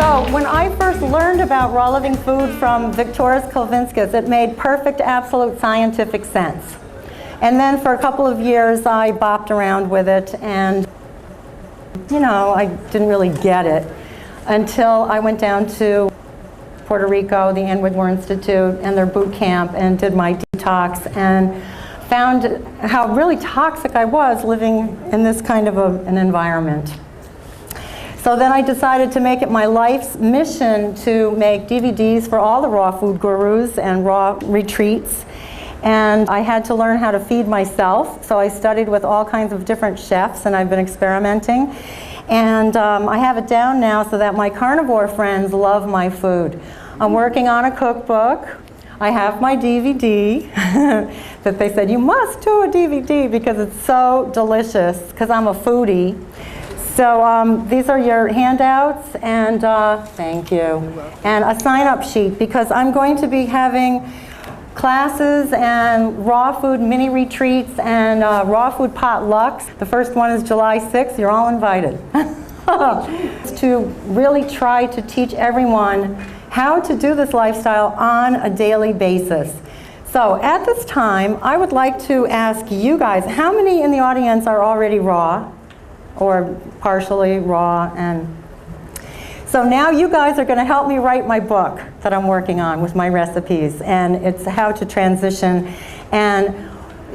So when I first learned about raw living food from Viktoras Kulvinskas, it made perfect, absolute scientific sense. And then for a couple of years I bopped around with it, and you know, I didn't really get it until I went down to Puerto Rico, the Ann Wigmore Institute, and their boot camp, and did my detox, and found how really toxic I was living in this kind of an environment. So then I decided to make it my life's mission to make DVDs for all the raw food gurus and raw retreats. And I had to learn how to feed myself, so I studied with all kinds of different chefs, and I've been experimenting. And I have it down now so that my carnivore friends love my food. I'm working on a cookbook. I have my DVD that they said, you must do a DVD because it's so delicious, because I'm a foodie. So these are your handouts, and thank you. And a sign-up sheet, because I'm going to be having classes and raw food mini retreats and raw food potlucks. The first one is July 6th. You're all invited. To really try to teach everyone how to do this lifestyle on a daily basis. So at this time, I would like to ask you guys, how many in the audience are already raw or partially raw? And so now you guys are going to help me write my book that I'm working on with my recipes, and it's how to transition. And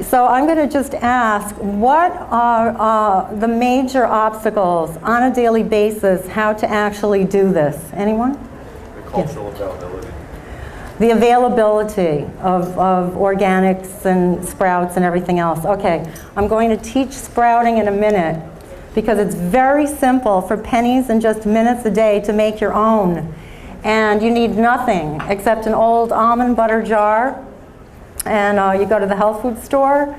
so I'm going to just ask, what are the major obstacles on a daily basis, how to actually do this? Anyone? The cultural availability. The availability of organics and sprouts and everything else. Okay, I'm going to teach sprouting in a minute, because it's very simple for pennies and just minutes a day to make your own. And you need nothing except an old almond butter jar, and you go to the health food store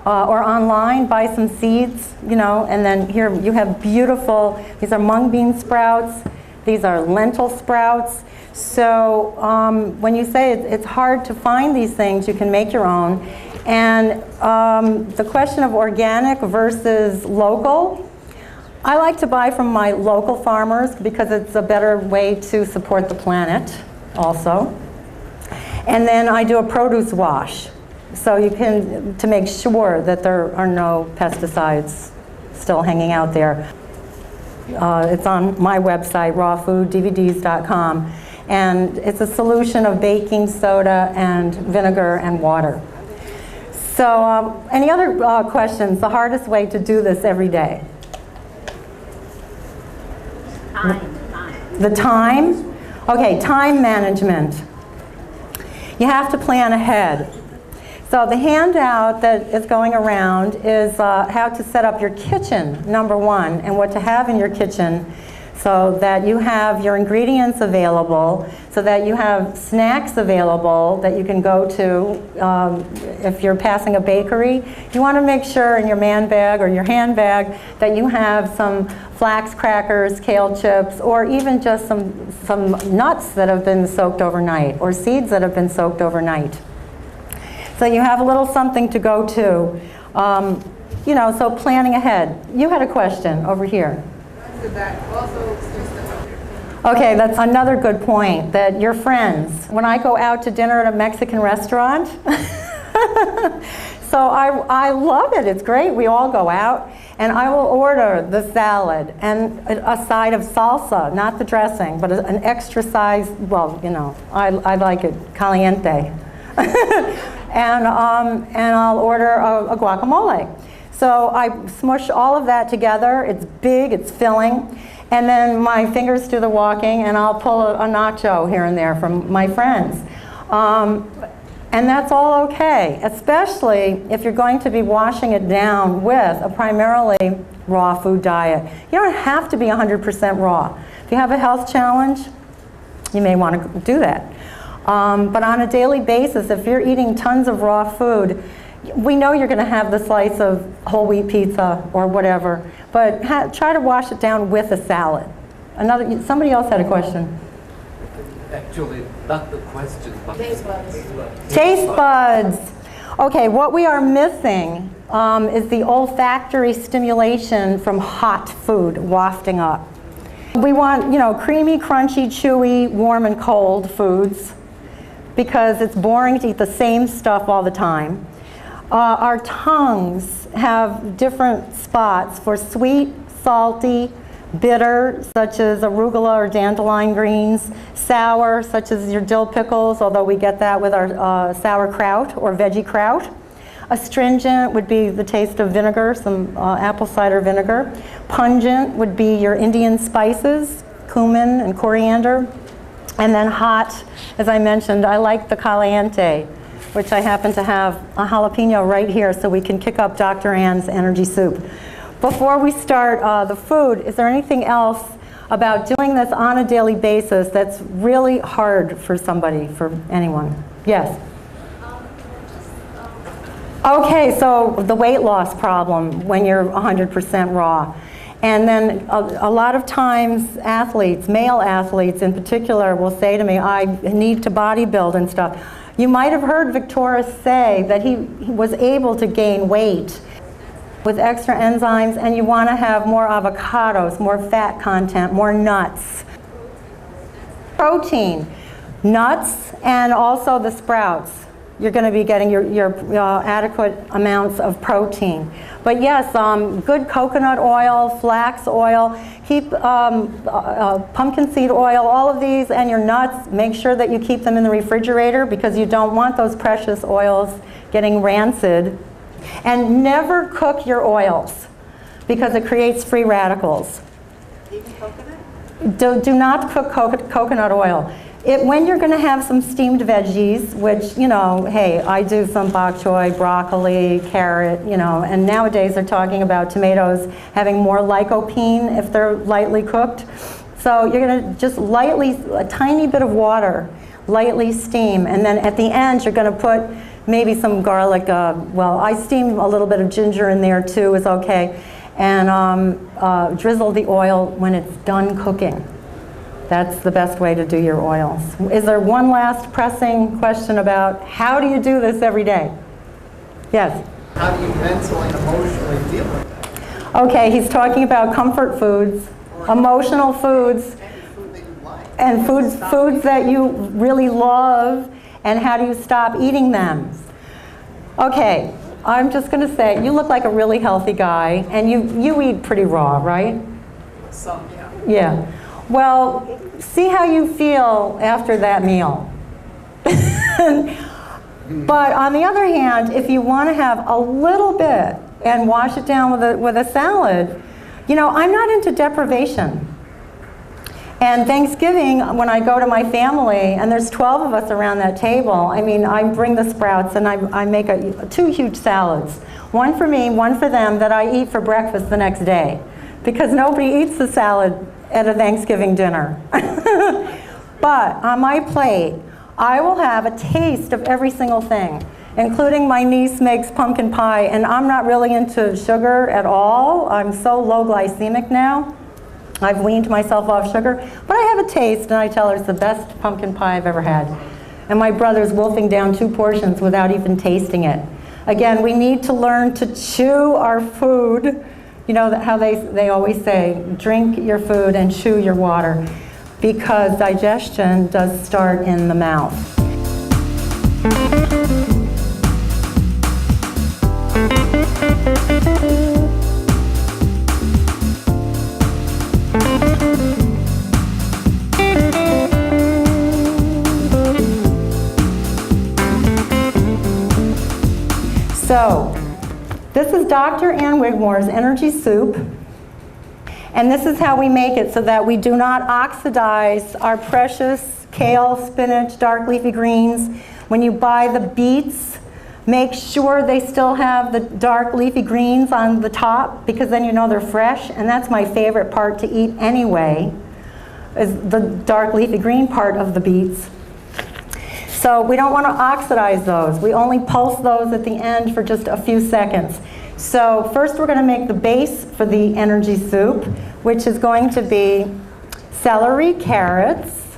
or online, buy some seeds, you know, and then here you have beautiful, these are mung bean sprouts, these are lentil sprouts. So when you say it's hard to find these things, you can make your own. And the question of organic versus local, I like to buy from my local farmers because it's a better way to support the planet also. And then I do a produce wash, so you can, to make sure that there are no pesticides still hanging out there. It's on my website, rawfooddvds.com, and it's a solution of baking soda and vinegar and water. So any other questions? The hardest way to do this every day? The time? Okay, time management. You have to plan ahead. So the handout that is going around is how to set up your kitchen, number one, and what to have in your kitchen so that you have your ingredients available, so that you have snacks available that you can go to. If you're passing a bakery, you want to make sure in your man bag or your handbag that you have some flax crackers, kale chips, or even just some nuts that have been soaked overnight, or seeds that have been soaked overnight. So you have a little something to go to. You know, so planning ahead. You had a question over here. Okay, that's another good point, that your friends, when I go out to dinner at a Mexican restaurant, so I love it, it's great, we all go out, and I will order the salad and a side of salsa, not the dressing, but an extra size, well, you know, I like it caliente. And I'll order a guacamole. So I smush all of that together, it's big, it's filling, and then my fingers do the walking, and I'll pull a nacho here and there from my friends. And that's all okay, especially if you're going to be washing it down with a primarily raw food diet. You don't have to be 100% raw. If you have a health challenge, you may want to do that. But on a daily basis, if you're eating tons of raw food, we know you're going to have the slice of whole wheat pizza or whatever, but try to wash it down with a salad. Somebody else had a question. Actually, not the question, but taste buds. Taste buds. Okay, what we are missing is the olfactory stimulation from hot food wafting up. We want, you know, creamy, crunchy, chewy, warm and cold foods because it's boring to eat the same stuff all the time. Our tongues have different spots for sweet, salty, bitter, such as arugula or dandelion greens, sour, such as your dill pickles, although we get that with our sauerkraut or veggie kraut. Astringent would be the taste of vinegar, some apple cider vinegar. Pungent would be your Indian spices, cumin and coriander. And then hot, as I mentioned, I like the caliente, which I happen to have a jalapeno right here so we can kick up Dr. Ann's energy soup. Before we start the food, is there anything else about doing this on a daily basis that's really hard for somebody, for anyone? Yes? Okay, so the weight loss problem when you're 100% raw. And then a lot of times athletes, male athletes in particular, will say to me, I need to bodybuild and stuff. You might have heard Victoria say that he was able to gain weight with extra enzymes, and you want to have more avocados, more fat content, more nuts. Protein, nuts, and also the sprouts. You're going to be getting your adequate amounts of protein. But yes, good coconut oil, flax oil, keep pumpkin seed oil, all of these, and your nuts, make sure that you keep them in the refrigerator because you don't want those precious oils getting rancid. And never cook your oils because it creates free radicals. Even coconut? Do not cook coconut oil. When you're going to have some steamed veggies, which, you know, hey, I do some bok choy, broccoli, carrot, you know, and nowadays they're talking about tomatoes having more lycopene if they're lightly cooked. So you're going to just lightly, a tiny bit of water, lightly steam, and then at the end you're going to put maybe some garlic, well, I steam a little bit of ginger in there too, is okay, and drizzle the oil when it's done cooking. That's the best way to do your oils. Is there one last pressing question about how do you do this every day? Yes? How do you mentally and emotionally deal with that? Okay, he's talking about comfort foods, emotional foods, Any food that you like. and foods that you really love, and how do you stop eating them? Okay, I'm just going to say, you look like a really healthy guy, and you eat pretty raw, right? Some, yeah. Yeah. Well, see how you feel after that meal. But on the other hand, if you want to have a little bit and wash it down with a salad, you know, I'm not into deprivation. And Thanksgiving, when I go to my family, and there's 12 of us around that table, I mean, I bring the sprouts and I make two huge salads. One for me, one for them, that I eat for breakfast the next day. Because nobody eats the salad at a Thanksgiving dinner. But on my plate, I will have a taste of every single thing, including my niece makes pumpkin pie, and I'm not really into sugar at all. I'm so low glycemic now. I've weaned myself off sugar, but I have a taste, and I tell her it's the best pumpkin pie I've ever had. And my brother's wolfing down 2 portions without even tasting it. Again, we need to learn to chew our food. You know how they always say, drink your food and chew your water, because digestion does start in the mouth. So, this is Dr. Ann Wigmore's Energy Soup, and this is how we make it so that we do not oxidize our precious kale, spinach, dark leafy greens. When you buy the beets, make sure they still have the dark leafy greens on the top, because then you know they're fresh, and that's my favorite part to eat anyway, is the dark leafy green part of the beets. So we don't want to oxidize those. We only pulse those at the end for just a few seconds. So first we're going to make the base for the energy soup, which is going to be celery, carrots,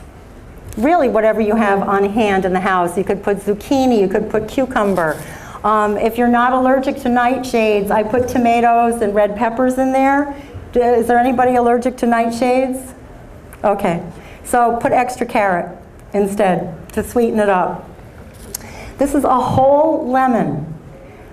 really whatever you have on hand in the house. You could put zucchini, you could put cucumber. If you're not allergic to nightshades, I put tomatoes and red peppers in there. Is there anybody allergic to nightshades? Okay, so put extra carrot instead to sweeten it up. This is a whole lemon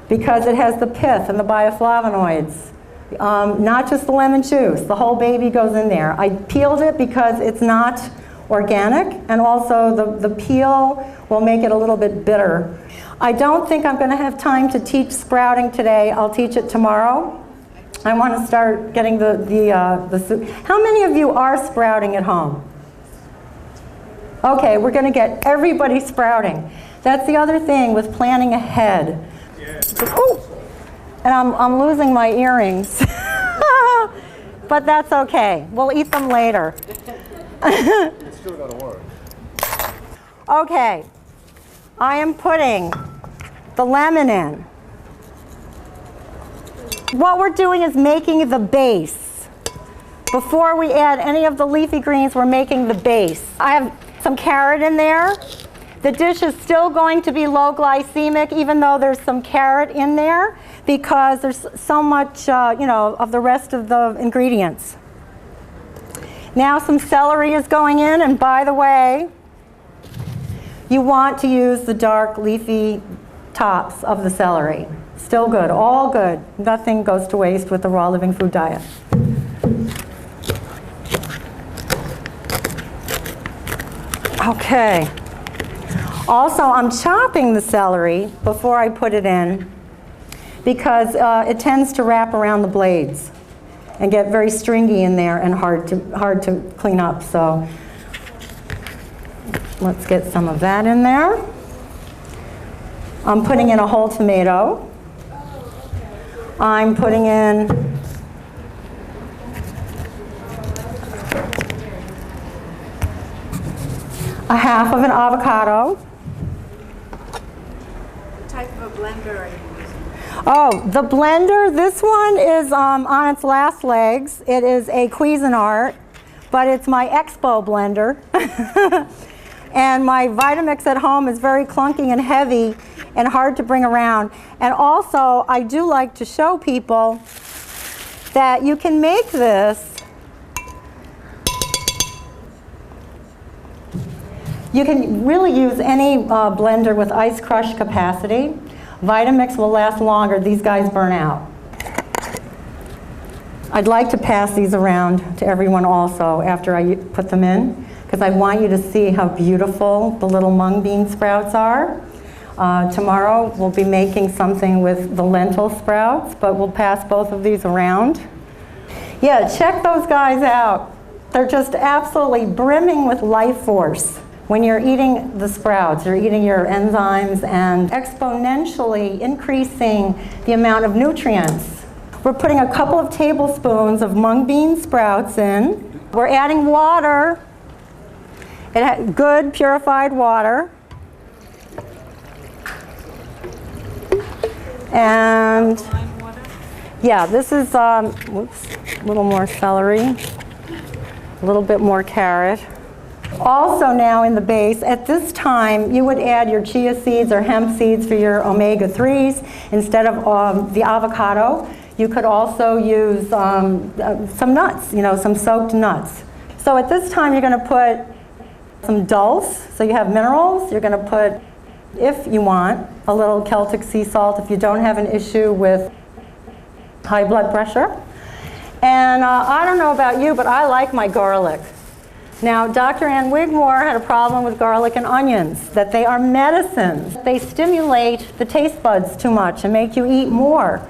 because it has the pith and the bioflavonoids. Not just the lemon juice, the whole baby goes in there. I peeled it because it's not organic, and also the peel will make it a little bit bitter. I don't think I'm going to have time to teach sprouting today. I'll teach it tomorrow. I want to start getting the soup. How many of you are sprouting at home? Okay, we're going to get everybody sprouting. That's the other thing with planning ahead. Ooh, and I'm losing my earrings. But that's okay. We'll eat them later. It's still gonna work. Okay, I am putting the lemon in. What we're doing is making the base. Before we add any of the leafy greens, we're making the base. I have some carrot in there. The dish is still going to be low glycemic, even though there's some carrot in there, because there's so much, of the rest of the ingredients. Now some celery is going in, and by the way, you want to use the dark leafy tops of the celery. Still good, all good. Nothing goes to waste with the raw living food diet. Okay. Also, I'm chopping the celery before I put it in because it tends to wrap around the blades and get very stringy in there and hard to clean up. So let's get some of that in there. I'm putting in a whole tomato. I'm putting in a half of an avocado. What type of a blender are you using? Oh, the blender, this one is on its last legs. It is a Cuisinart, but it's my Expo blender. And my Vitamix at home is very clunky and heavy and hard to bring around. And also, I do like to show people that you can make this. You can really use any blender with ice crush capacity. Vitamix will last longer. These guys burn out. I'd like to pass these around to everyone also after I put them in, because I want you to see how beautiful the little mung bean sprouts are. Tomorrow we'll be making something with the lentil sprouts, but we'll pass both of these around. Yeah, check those guys out. They're just absolutely brimming with life force. When you're eating the sprouts, you're eating your enzymes and exponentially increasing the amount of nutrients. We're putting a couple of tablespoons of mung bean sprouts in. We're adding water. Good purified water. And yeah, this is, whoops, a little more celery, a little bit more carrot. Also now in the base, at this time, you would add your chia seeds or hemp seeds for your omega-3s instead of the avocado. You could also use some nuts, some soaked nuts. So at this time, you're going to put some dulse, so you have minerals. You're going to put, if you want, a little Celtic sea salt if you don't have an issue with high blood pressure. And I don't know about you, but I like my garlic. Now, Dr. Ann Wigmore had a problem with garlic and onions, that they are medicines. They stimulate the taste buds too much and make you eat more.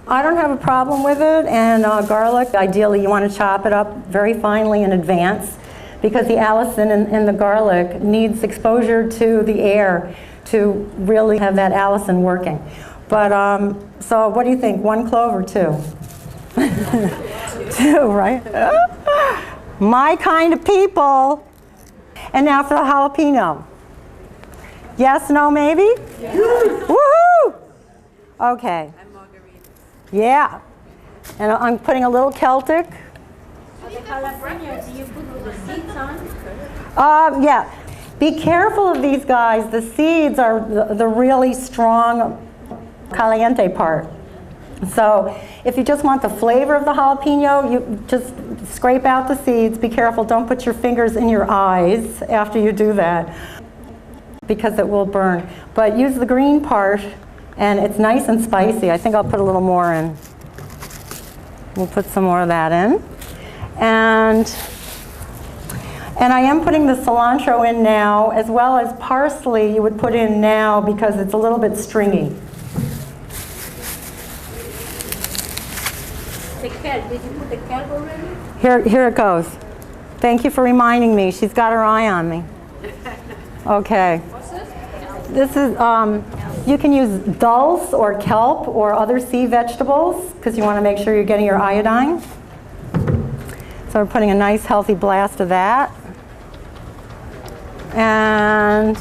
I don't have a problem with it, and garlic, ideally you want to chop it up very finely in advance because the allicin in the garlic needs exposure to the air to really have that allicin working. But, so what do you think, 1 clove or 2? 2, right? My kind of people. And now for the jalapeno. Yes, no, maybe? Yeah. Woohoo! Okay. And margaritas. Yeah. And I'm putting a little Celtic. The jalapeno, do you put the seeds on? Yeah. Be careful of these guys. The seeds are the really strong caliente part. So If you just want the flavor of the jalapeno, you just scrape out the seeds. Be careful, don't put your fingers in your eyes after you do that, because it will burn. But use the green part, and it's nice and spicy. I think I'll put a little more in. We'll put some more of that in. And I am putting the cilantro in now, as well as parsley you would put in now because it's a little bit stringy. The kale, did you put the kale already? Here it goes. Thank you for reminding me. She's got her eye on me. Okay. What's this? This is, you can use dulse or kelp or other sea vegetables because you want to make sure you're getting your iodine. So we're putting a nice healthy blast of that. And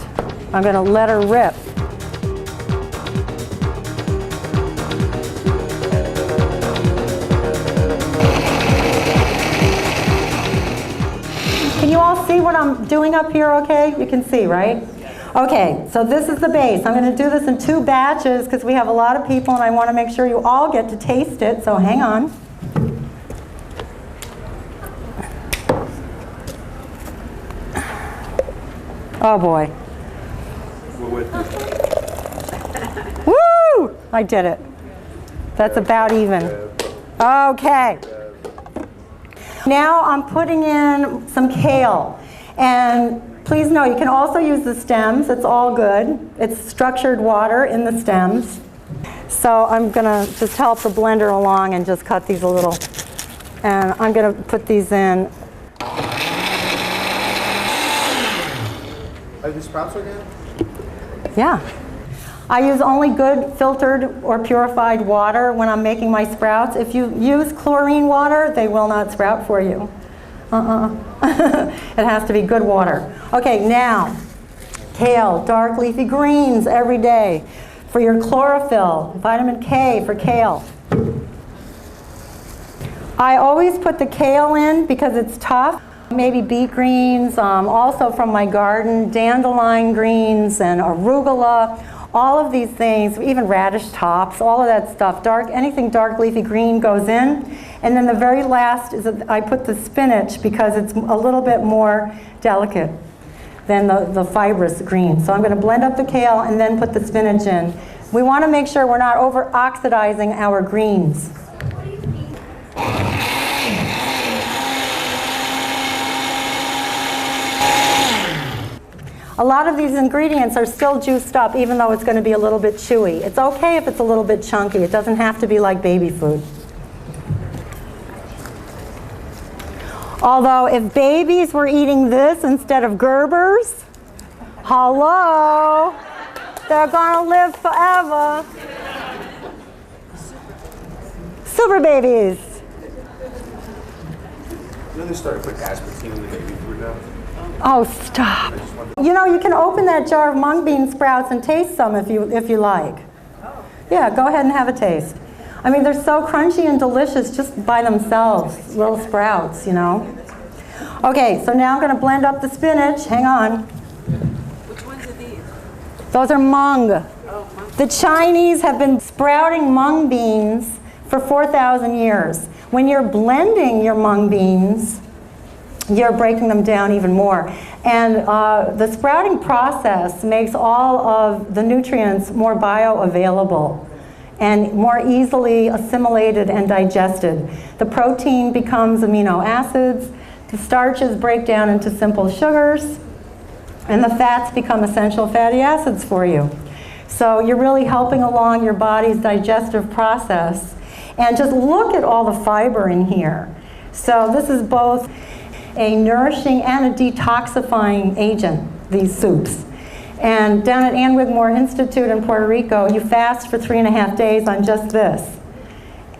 I'm going to let her rip. Can you all see what I'm doing up here okay? You can see, right? Okay, so this is the base. I'm going to do this in 2 batches because we have a lot of people and I want to make sure you all get to taste it, so hang on. Oh boy. Woo! I did it. That's about even. Okay. Now I'm putting in some kale. And please know, you can also use the stems. It's all good. It's structured water in the stems. So I'm going to just help the blender along and just cut these a little. And I'm going to put these in. Are these sprouts again? Yeah. I use only good filtered or purified water when I'm making my sprouts. If you use chlorine water, they will not sprout for you. It has to be good water. Okay, now, kale, dark leafy greens every day for your chlorophyll, vitamin K for kale. I always put the kale in because it's tough. Maybe beet greens, also from my garden, dandelion greens and arugula, all of these things, even radish tops, all of that stuff. Anything dark leafy green goes in. And then the very last is I put the spinach because it's a little bit more delicate than the fibrous green. So I'm going to blend up the kale and then put the spinach in. We want to make sure we're not over-oxidizing our greens. A lot of these ingredients are still juiced up even though it's going to be a little bit chewy. It's okay if it's a little bit chunky. It doesn't have to be like baby food. Although if babies were eating this instead of Gerbers, hello, they're going to live forever. Super babies. You know they started putting aspartame in the baby food now? Oh, stop. You know, you can open that jar of mung bean sprouts and taste some if you like. Yeah, go ahead and have a taste. I mean, they're so crunchy and delicious just by themselves, little sprouts, you know. Okay, so now I'm going to blend up the spinach. Hang on. Which ones are these? Those are mung. Oh, mung. The Chinese have been sprouting mung beans for 4,000 years. When you're blending your mung beans, you're breaking them down even more. And the sprouting process makes all of the nutrients more bioavailable and more easily assimilated and digested. The protein becomes amino acids, the starches break down into simple sugars, and the fats become essential fatty acids for you. So you're really helping along your body's digestive process. And just look at all the fiber in here. So this is both a nourishing and a detoxifying agent, these soups. And down at Ann Wigmore Institute in Puerto Rico, you fast for 3.5 days on just this.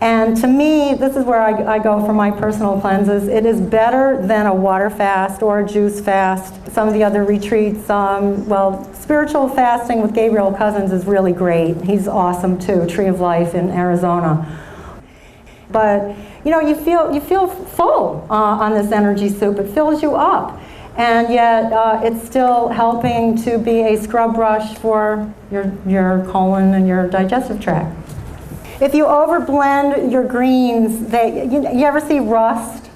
And to me, this is where I go for my personal cleanses. It is better than a water fast or a juice fast. Some of the other retreats, well, spiritual fasting with Gabriel Cousins is really great. He's awesome too, Tree of Life in Arizona. But you know, you feel full on this energy soup. It fills you up. And yet it's still helping to be a scrub brush for your colon and your digestive tract. If you overblend your greens, you ever see rust?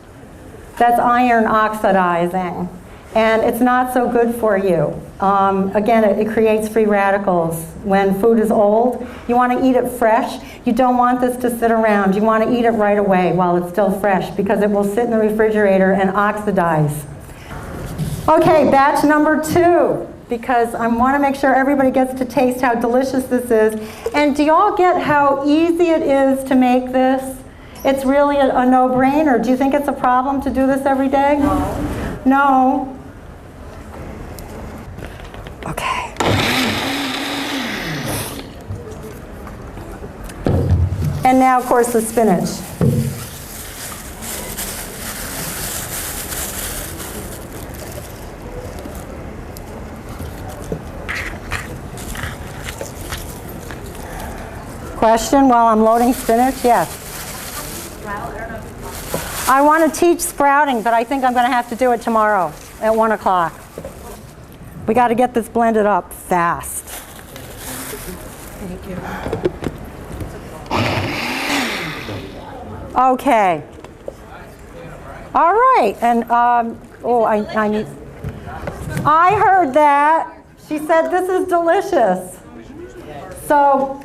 That's iron oxidizing, and it's not so good for you. Again, it creates free radicals. When food is old, you want to eat it fresh. You don't want this to sit around. You want to eat it right away while it's still fresh, because it will sit in the refrigerator and oxidize. Okay, batch number 2, because I want to make sure everybody gets to taste how delicious this is. And do y'all get how easy it is to make this? It's really a no-brainer. Do you think it's a problem to do this every day? No. No. Okay. And now, of course, the spinach. Question while I'm loading spinach? Yes. I want to teach sprouting, but I think I'm going to have to do it tomorrow at 1 o'clock. We got to get this blended up fast. Thank you. Okay. All right. And, I need... I heard that. She said this is delicious. So...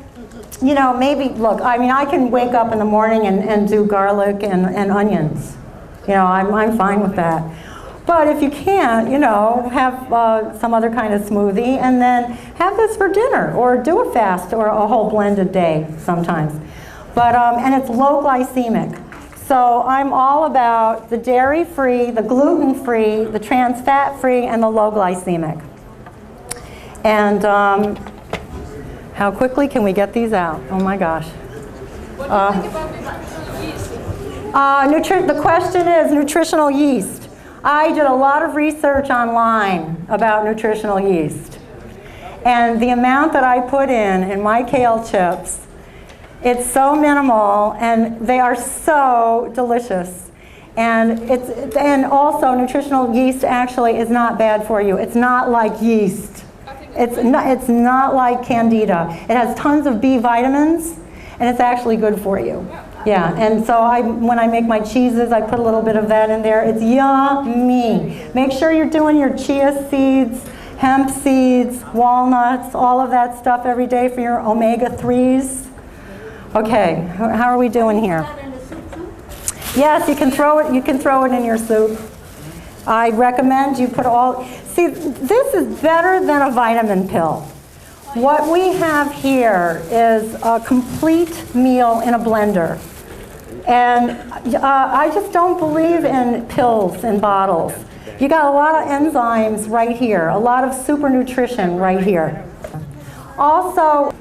You know, maybe, look, I mean, I can wake up in the morning and do garlic and onions. You know, I'm fine with that. But if you can't, you know, have some other kind of smoothie and then have this for dinner or do a fast or a whole blended day sometimes. But, and it's low glycemic. So I'm all about the dairy-free, the gluten-free, the trans-fat-free, and the low glycemic. And how quickly can we get these out? Oh my gosh. What do you think about nutritional yeast? The question is nutritional yeast. I did a lot of research online about nutritional yeast. And the amount that I put in my kale chips, it's so minimal and they are so delicious. And also nutritional yeast actually is not bad for you. It's not like yeast. It's not like Candida. It has tons of B vitamins, and it's actually good for you. Yeah, and so when I make my cheeses, I put a little bit of that in there. It's yummy. Make sure you're doing your chia seeds, hemp seeds, walnuts, all of that stuff every day for your omega-3s. Okay, how are we doing here? Yes, you can throw it. You can throw it in your soup. I recommend you put all. See, this is better than a vitamin pill. What we have here is a complete meal in a blender. And I just don't believe in pills and bottles. You got a lot of enzymes right here, a lot of super nutrition right here. Also,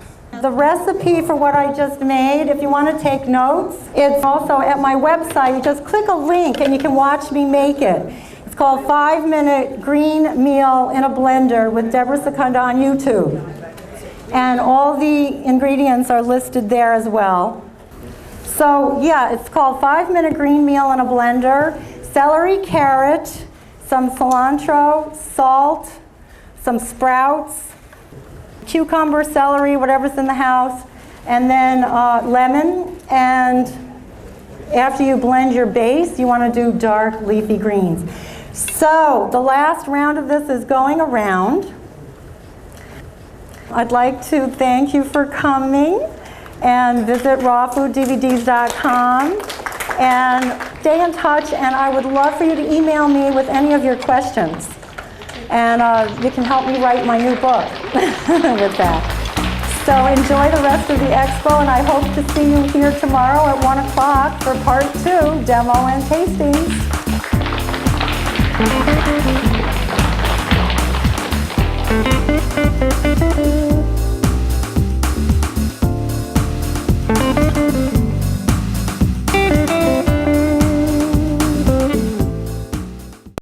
the recipe for what I just made, if you want to take notes, it's also at my website. You just click a link and you can watch me make it. It's called 5-Minute Green Meal in a Blender with Debra Secunda on YouTube. And all the ingredients are listed there as well. So yeah, it's called 5-Minute Green Meal in a Blender. Celery, carrot, some cilantro, salt, some sprouts, cucumber, celery, whatever's in the house, and then lemon. And after you blend your base, you want to do dark leafy greens. So the last round of this is going around. I'd like to thank you for coming and visit rawfooddvds.com and stay in touch, and I would love for you to email me with any of your questions. And you can help me write my new book with that. So enjoy the rest of the expo, and I hope to see you here tomorrow at 1 o'clock for part 2, demo and tastings.